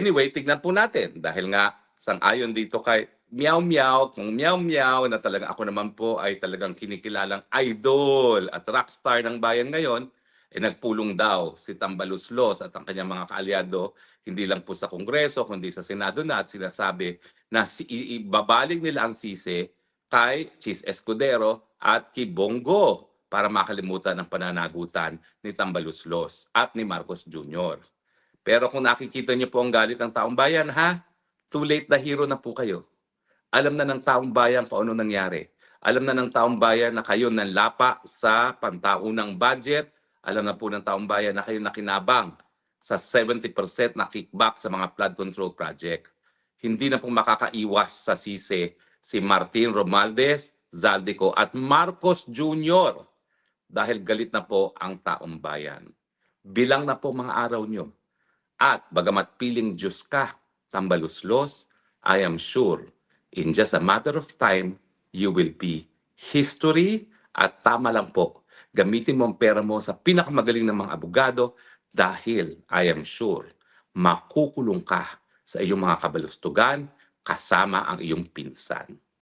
Anyway, tignan po natin dahil nga sang-ayon dito kay Meow Meow, kung Meow Meow na talagang ako naman po ay talagang kinikilalang idol at rockstar ng bayan ngayon, nagpulong daw si Tambaluslos at ang kanyang mga kaalyado, hindi lang po sa Kongreso, kundi sa Senado na at sinasabi na ibabalik nila ang sisi kay Chis Escudero at kay Bongo para makalimutan ang pananagutan ni Tambaluslos at ni Marcos Jr. Pero kung nakikita niyo po ang galit ng taong bayan, ha? Too late na hero na po kayo. Alam na ng taong bayan kung ano nangyari. Alam na ng taong bayan na kayo nanlapa sa pantaunang budget. Alam na po ng taong bayan na kayo nakinabang sa 70% na kickback sa mga flood control project. Hindi na po makakaiwas sa sisi si Martin Romualdez, Zaldico at Marcos Jr. dahil galit na po ang taong bayan. Bilang na po mga araw nyo. At bagamat piling Diyos ka, Tambaluslos, I am sure, in just a matter of time, you will be history at tama lang po. Gamitin mo ang pera mo sa pinakamagaling ng mga abogado dahil I am sure, makukulong ka sa iyong mga kabalustugan kasama ang iyong pinsan.